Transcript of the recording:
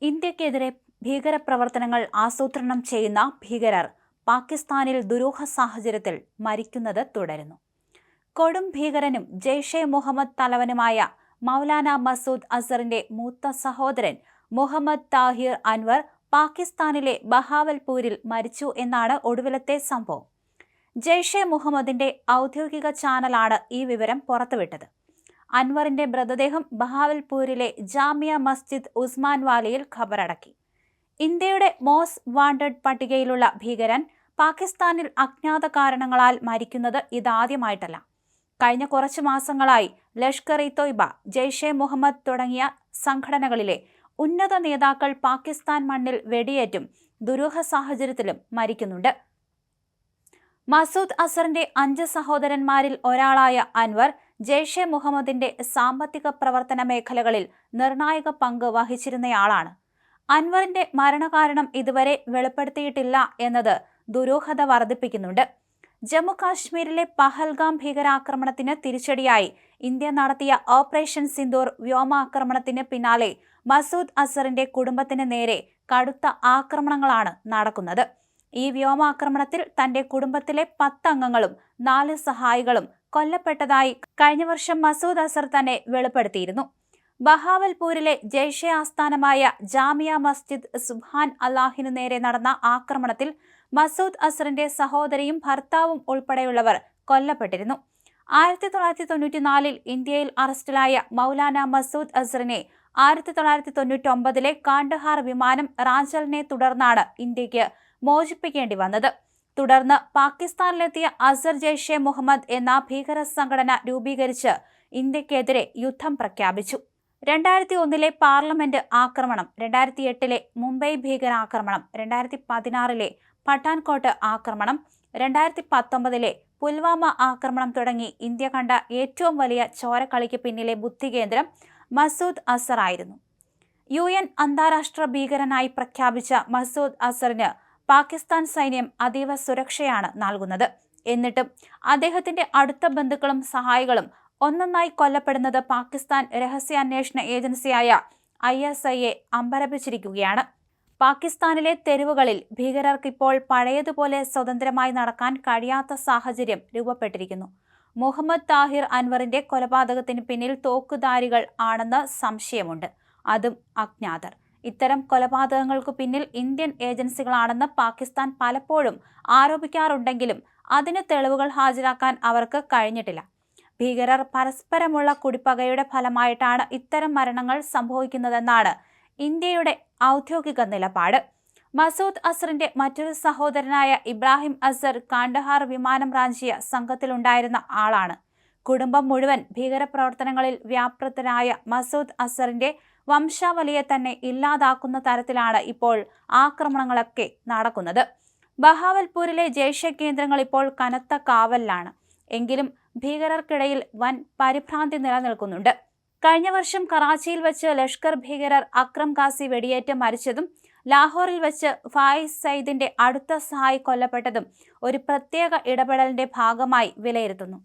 ഇന്ത്യക്കെതിരെ ഭീകരപ്രവർത്തനങ്ങൾ ആസൂത്രണം ചെയ്യുന്ന ഭീകരർ പാകിസ്ഥാനിൽ ദുരൂഹ സാഹചര്യത്തിൽ മരിക്കുന്നത് തുടരുന്നു. കൊടും ഭീകരനും ജെയ്ഷെ മുഹമ്മദ് തലവനുമായ മൗലാന മസൂദ് അസറിന്റെ മൂത്ത സഹോദരൻ മുഹമ്മദ് താഹിർ അൻവർ പാകിസ്ഥാനിലെ ബഹാവൽപൂരിൽ മരിച്ചു എന്നാണ് ഒടുവിലത്തെ സംഭവം. ജെയ്ഷെ മുഹമ്മദിന്റെ ഔദ്യോഗിക ചാനലാണ് ഈ വിവരം പുറത്തുവിട്ടത്. അൻവറിന്റെ മൃതദേഹം ബഹാവൽപൂരിലെ ജാമിയ മസ്ജിദ് ഉസ്മാൻ വാലിയിൽ ഖബറടക്കി. ഇന്ത്യയുടെ മോസ്റ്റ് വാണ്ടഡ് പട്ടികയിലുള്ള ഭീകരൻ പാകിസ്ഥാനിൽ അജ്ഞാത കാരണങ്ങളാൽ മരിക്കുന്നത് ഇതാദ്യമായിട്ടല്ല. കഴിഞ്ഞ കുറച്ചു മാസങ്ങളായി ലഷ്കർ-ഇ-തോയ്ബ, ജെയ്ഷെ മുഹമ്മദ് തുടങ്ങിയ സംഘടനകളിലെ ഉന്നത നേതാക്കൾ പാകിസ്ഥാൻ മണ്ണിൽ വെടിയേറ്റും ദുരൂഹ സാഹചര്യത്തിലും മരിക്കുന്നുണ്ട്. മസൂദ് അസറിന്റെ 5 സഹോദരന്മാരിൽ ഒരാളായ അൻവർ ജെയ്ഷെ മുഹമ്മദിന്റെ സാമ്പത്തിക പ്രവർത്തന മേഖലകളിൽ നിർണായക പങ്ക് വഹിച്ചിരുന്നയാളാണ്. അൻവറിന്റെ മരണകാരണം ഇതുവരെ വെളിപ്പെടുത്തിയിട്ടില്ല എന്നത് ദുരൂഹത വർദ്ധിപ്പിക്കുന്നുണ്ട്. ജമ്മു കാശ്മീരിലെ പഹൽഗാം ഭീകരാക്രമണത്തിന് തിരിച്ചടിയായി ഇന്ത്യ നടത്തിയ ഓപ്പറേഷൻ സിന്ദൂർ വ്യോമാക്രമണത്തിന് പിന്നാലെ മസൂദ് അസറിന്റെ കുടുംബത്തിന് നേരെ കടുത്ത ആക്രമണങ്ങളാണ് നടക്കുന്നത്. ഈ വ്യോമാക്രമണത്തിൽ തന്റെ കുടുംബത്തിലെ 10 അംഗങ്ങളും 4 സഹായികളും കൊല്ലപ്പെട്ടതായി കഴിഞ്ഞ വർഷം മസൂദ് അസർ തന്നെ വെളിപ്പെടുത്തിയിരുന്നു. ബഹാവൽപൂരിലെ ജെയ്ഷെ ആസ്ഥാനമായ ജാമിയ മസ്ജിദ് സുബ്ഹാൻ അല്ലാഹിനു നേരെ നടന്ന ആക്രമണത്തിൽ മസൂദ് അസറിന്റെ സഹോദരിയും ഭർത്താവും ഉൾപ്പെടെയുള്ളവർ കൊല്ലപ്പെട്ടിരുന്നു. 1994 ഇന്ത്യയിൽ അറസ്റ്റിലായ മൗലാന മസൂദ് അസറിനെ 1999 കാണ്ഡഹാർ വിമാനം റാഞ്ചലിനെ തുടർന്നാണ് ഇന്ത്യക്ക് മോചിപ്പിക്കേണ്ടി വന്നത്. തുടർന്ന് പാകിസ്ഥാനിലെത്തിയ അസർ ജെയ്ഷെ മുഹമ്മദ് എന്ന ഭീകര സംഘടന രൂപീകരിച്ച് ഇന്ത്യക്കെതിരെ യുദ്ധം പ്രഖ്യാപിച്ചു. 2001 പാർലമെന്റ് ആക്രമണം, 2008 മുംബൈ ഭീകരാക്രമണം, 2016 പഠാൻകോട്ട് ആക്രമണം, 2019 പുൽവാമ ആക്രമണം തുടങ്ങി ഇന്ത്യ കണ്ട ഏറ്റവും വലിയ ചോരക്കളിക്ക് പിന്നിലെ ബുദ്ധികേന്ദ്രം മസൂദ് അസർ ആയിരുന്നു. UN അന്താരാഷ്ട്ര ഭീകരനായി പ്രഖ്യാപിച്ച മസൂദ് അസറിന് പാകിസ്ഥാൻ സൈന്യം അതീവ സുരക്ഷയാണ് നൽകുന്നത്. എന്നിട്ടും അദ്ദേഹത്തിന്റെ അടുത്ത ബന്ധുക്കളും സഹായികളും ഒന്നൊന്നായി കൊല്ലപ്പെടുന്നത് പാകിസ്ഥാൻ രഹസ്യാന്വേഷണ ഏജൻസിയായ ISIയെ അമ്പരപ്പിച്ചിരിക്കുകയാണ്. പാകിസ്ഥാനിലെ തെരുവുകളിൽ ഭീകരർക്കിപ്പോൾ പഴയതുപോലെ സ്വതന്ത്രമായി നടക്കാൻ കഴിയാത്ത സാഹചര്യം രൂപപ്പെട്ടിരിക്കുന്നു. മുഹമ്മദ് താഹിർ അൻവറിന്റെ കൊലപാതകത്തിന് പിന്നിൽ തോക്കുധാരികൾ ആണെന്ന് സംശയമുണ്ട്, അതും അജ്ഞാതർ. ഇത്തരം കൊലപാതകങ്ങൾക്കു പിന്നിൽ ഇന്ത്യൻ ഏജൻസികളാണെന്ന് പാകിസ്ഥാൻ പലപ്പോഴും ആരോപിക്കാറുണ്ടെങ്കിലും അതിന് തെളിവുകൾ ഹാജരാക്കാൻ അവർക്ക് കഴിഞ്ഞിട്ടില്ല. ഭീകരർ പരസ്പരമുള്ള കുടിപ്പകയുടെ ഫലമായിട്ടാണ് ഇത്തരം മരണങ്ങൾ സംഭവിക്കുന്നതെന്നാണ് ഇന്ത്യയുടെ ഔദ്യോഗിക നിലപാട്. മസൂദ് അസറിന്റെ മറ്റൊരു സഹോദരനായ ഇബ്രാഹിം അസർ കാണ്ഡഹാർ വിമാനം റാഞ്ചിയ സംഘത്തിലുണ്ടായിരുന്ന ആളാണ്. കുടുംബം മുഴുവൻ ഭീകരപ്രവർത്തനങ്ങളിൽ വ്യാപൃതരായ മസൂദ് അസറിന്റെ വംശാവലിയെ തന്നെ ഇല്ലാതാക്കുന്ന തരത്തിലാണ് ഇപ്പോൾ ആക്രമണങ്ങളൊക്കെ നടക്കുന്നത്. ബഹാവൽപൂരിലെ ജെയ്ഷെ കേന്ദ്രങ്ങൾ ഇപ്പോൾ കനത്ത കാവലിലാണ്. എങ്കിലും ഭീകരർക്കിടയിൽ വൻ പരിഭ്രാന്തി നിലനിൽക്കുന്നുണ്ട്. കഴിഞ്ഞ വർഷം കറാച്ചിയിൽ വെച്ച് ലഷ്കർ ഭീകരർ അക്രം ഖാസി വെടിയേറ്റ് മരിച്ചതും ലാഹോറിൽ വെച്ച് ഫായിസ് സയ്യിദിന്റെ അടുത്ത സഹായി കൊല്ലപ്പെട്ടതും ഒരു പ്രത്യേക ഇടപെടലിന്റെ ഭാഗമായി വിലയിരുത്തുന്നു.